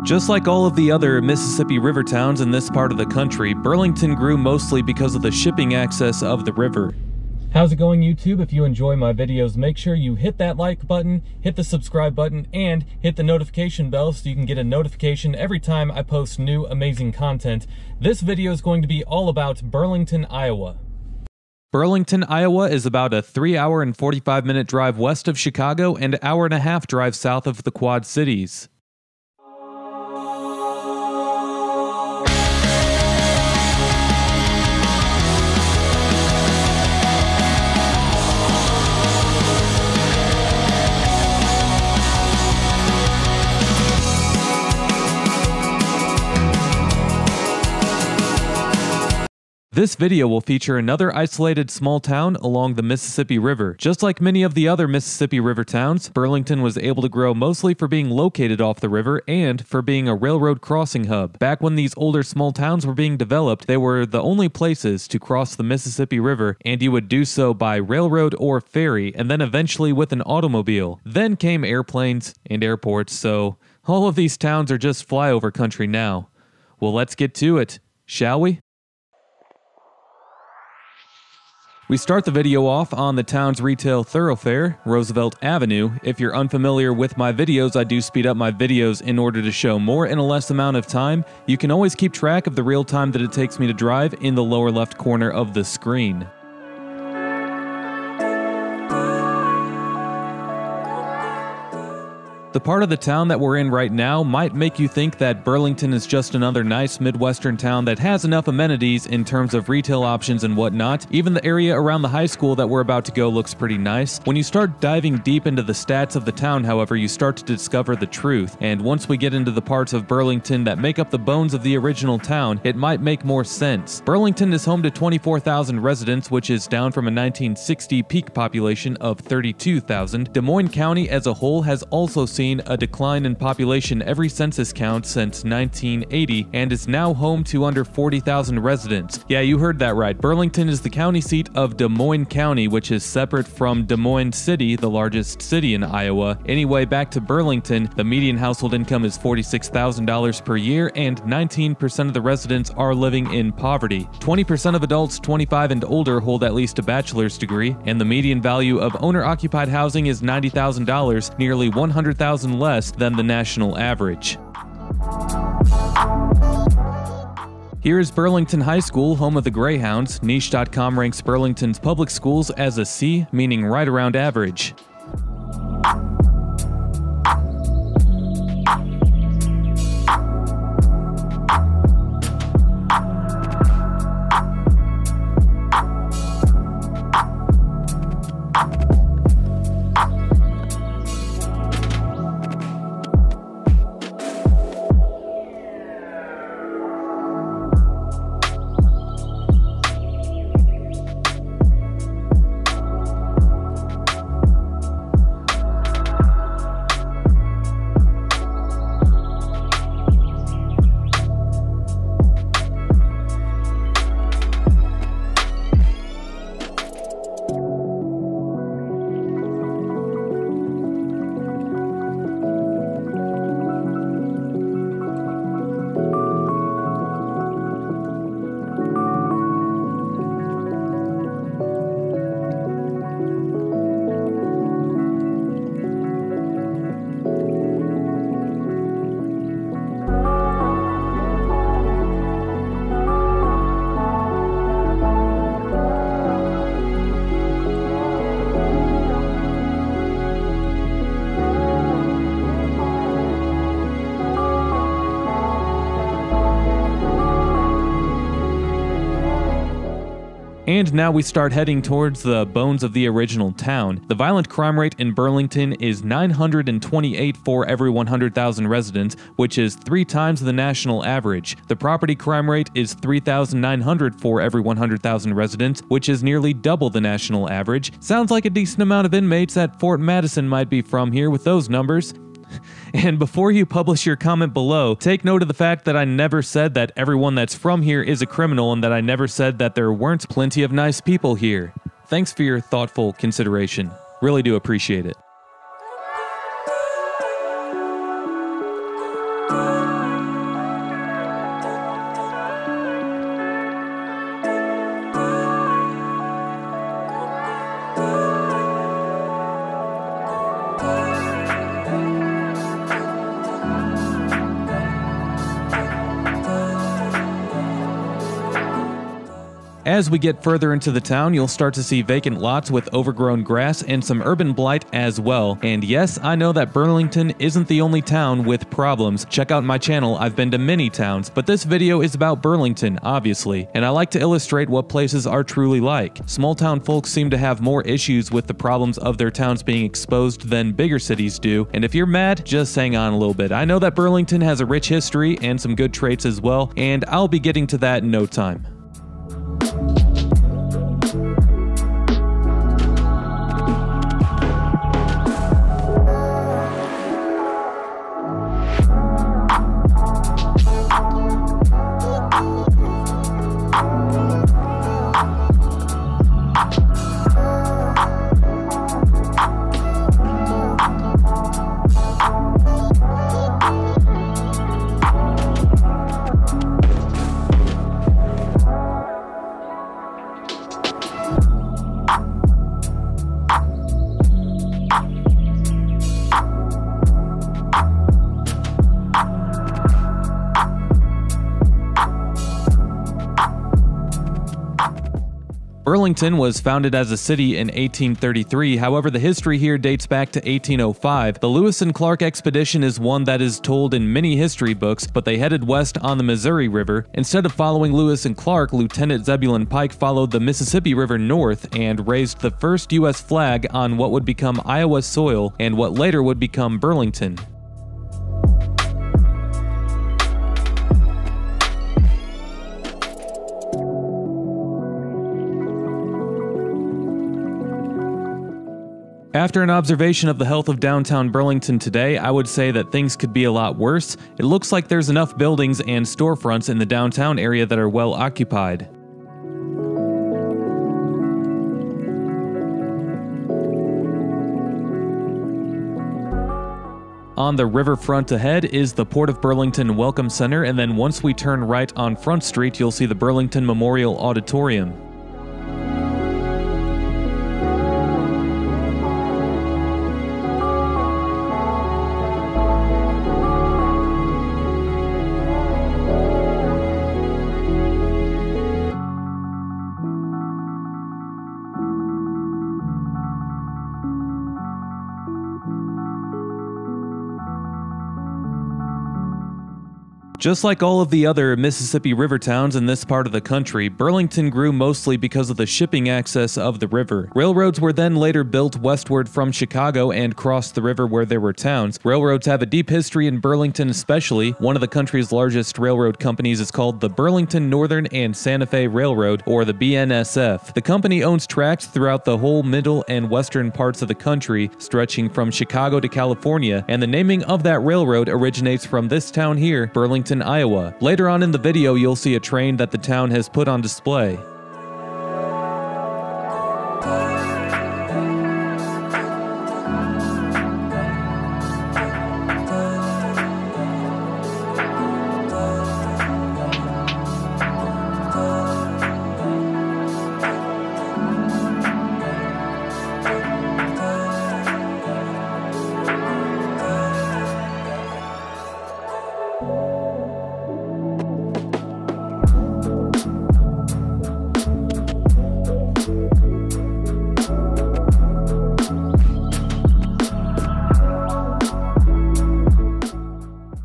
Just like all of the other Mississippi River towns in this part of the country, Burlington grew mostly because of the shipping access of the river. How's it going, YouTube? If you enjoy my videos, make sure you hit that like button, hit the subscribe button, and hit the notification bell so you can get a notification every time I post new amazing content. This video is going to be all about Burlington, Iowa. Burlington, Iowa is about a 3-hour and 45-minute drive west of Chicago and an hour-and-a-half drive south of the Quad Cities. This video will feature another isolated small town along the Mississippi River. Just like many of the other Mississippi River towns, Burlington was able to grow mostly for being located off the river and for being a railroad crossing hub. Back when these older small towns were being developed, they were the only places to cross the Mississippi River, and you would do so by railroad or ferry, and then eventually with an automobile. Then came airplanes and airports, so all of these towns are just flyover country now. Well, let's get to it, shall we? We start the video off on the town's retail thoroughfare, Roosevelt Avenue. If you're unfamiliar with my videos, I do speed up my videos in order to show more in a less amount of time. You can always keep track of the real time that it takes me to drive in the lower left corner of the screen. The part of the town that we're in right now might make you think that Burlington is just another nice Midwestern town that has enough amenities in terms of retail options and whatnot. Even the area around the high school that we're about to go looks pretty nice. When you start diving deep into the stats of the town, however, you start to discover the truth. And once we get into the parts of Burlington that make up the bones of the original town, it might make more sense. Burlington is home to 24,000 residents, which is down from a 1960 peak population of 32,000. Des Moines County as a whole has also seen a decline in population every census count since 1980 and is now home to under 40,000 residents. Yeah, you heard that right. Burlington is the county seat of Des Moines County, which is separate from Des Moines City, the largest city in Iowa. Anyway, back to Burlington, the median household income is $46,000 per year and 19% of the residents are living in poverty. 20% of adults 25 and older hold at least a bachelor's degree, and the median value of owner-occupied housing is $90,000, nearly $100,000 less than the national average. Here is Burlington High School, home of the Greyhounds. Niche.com ranks Burlington's public schools as a C, meaning right around average. And now we start heading towards the bones of the original town. The violent crime rate in Burlington is 928 for every 100,000 residents, which is 3 times the national average. The property crime rate is 3,900 for every 100,000 residents, which is nearly double the national average. Sounds like a decent amount of inmates at Fort Madison might be from here with those numbers. And before you publish your comment below, take note of the fact that I never said that everyone that's from here is a criminal and that I never said that there weren't plenty of nice people here. Thanks for your thoughtful consideration. Really do appreciate it. As we get further into the town, you'll start to see vacant lots with overgrown grass and some urban blight as well. And yes, I know that Burlington isn't the only town with problems. Check out my channel, I've been to many towns, but this video is about Burlington, obviously, and I like to illustrate what places are truly like. Small town folks seem to have more issues with the problems of their towns being exposed than bigger cities do, and if you're mad, just hang on a little bit. I know that Burlington has a rich history and some good traits as well, and I'll be getting to that in no time. Burlington was founded as a city in 1833, however the history here dates back to 1805. The Lewis and Clark expedition is one that is told in many history books, but they headed west on the Missouri River. Instead of following Lewis and Clark, Lieutenant Zebulon Pike followed the Mississippi River north and raised the first U.S. flag on what would become Iowa soil and what later would become Burlington. After an observation of the health of downtown Burlington today, I would say that things could be a lot worse. It looks like there's enough buildings and storefronts in the downtown area that are well occupied. On the riverfront ahead is the Port of Burlington Welcome Center, and then once we turn right on Front Street, you'll see the Burlington Memorial Auditorium. Just like all of the other Mississippi River towns in this part of the country, Burlington grew mostly because of the shipping access of the river. Railroads were then later built westward from Chicago and crossed the river where there were towns. Railroads have a deep history in Burlington especially. One of the country's largest railroad companies is called the Burlington Northern and Santa Fe Railroad, or the BNSF. The company owns tracks throughout the whole middle and western parts of the country, stretching from Chicago to California, and the naming of that railroad originates from this town here, Burlington, Iowa. Later on in the video, you'll see a train that the town has put on display.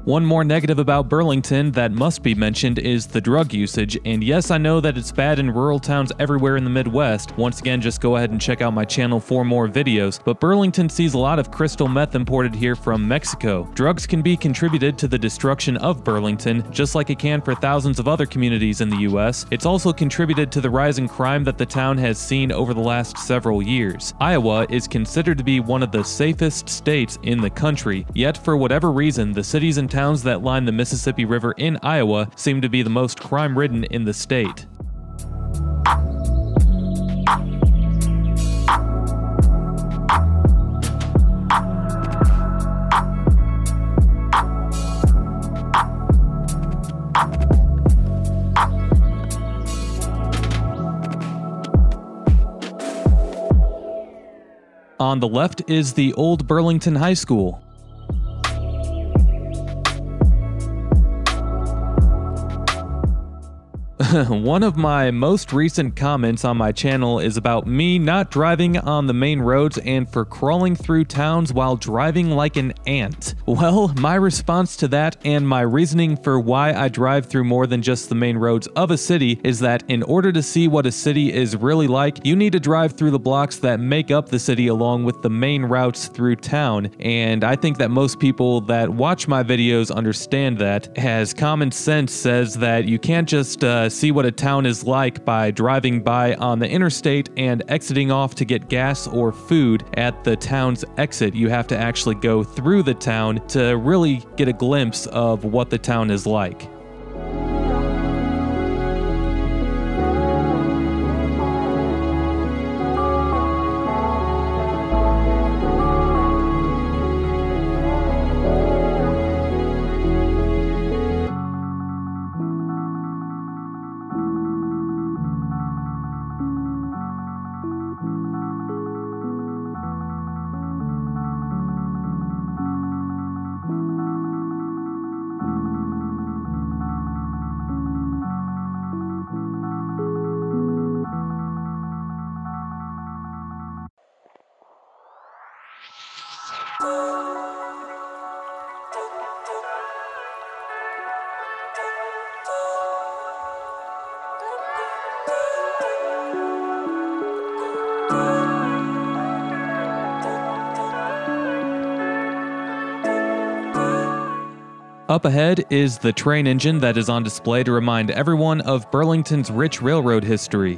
One more negative about Burlington that must be mentioned is the drug usage, and yes, I know that it's bad in rural towns everywhere in the Midwest. Once again, just go ahead and check out my channel for more videos, but Burlington sees a lot of crystal meth imported here from Mexico. Drugs can be contributed to the destruction of Burlington, just like it can for thousands of other communities in the US. It's also contributed to the rise in crime that the town has seen over the last several years. Iowa is considered to be one of the safest states in the country, yet for whatever reason, the cities and towns that line the Mississippi River in Iowa seem to be the most crime-ridden in the state. On the left is the old Burlington High School. One of my most recent comments on my channel is about me not driving on the main roads and for crawling through towns while driving like an ant. Well, my response to that and my reasoning for why I drive through more than just the main roads of a city is that in order to see what a city is really like, you need to drive through the blocks that make up the city along with the main routes through town, and I think that most people that watch my videos understand that, as common sense says that you can't just see what a town is like by driving by on the interstate and exiting off to get gas or food at the town's exit. You have to actually go through the town to really get a glimpse of what the town is like. Up ahead is the train engine that is on display to remind everyone of Burlington's rich railroad history.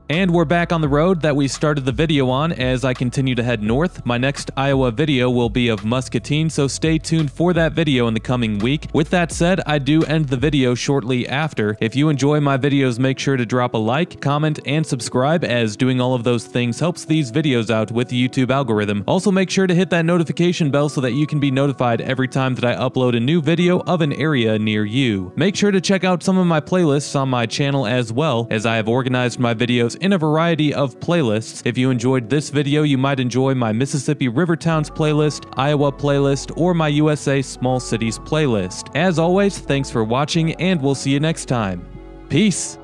And we're back on the road that we started the video on as I continue to head north. My next Iowa video will be of Muscatine, so stay tuned for that video in the coming week. With that said, I do end the video shortly after. If you enjoy my videos, make sure to drop a like, comment, and subscribe, as doing all of those things helps these videos out with the YouTube algorithm. Also, make sure to hit that notification bell so that you can be notified every time that I upload a new video of an area near you. Make sure to check out some of my playlists on my channel as well, as I have organized my videos in a variety of playlists. If you enjoyed this video, you might enjoy my Mississippi River Towns playlist, Iowa playlist, or my USA Small Cities playlist. As always, thanks for watching, and we'll see you next time. Peace!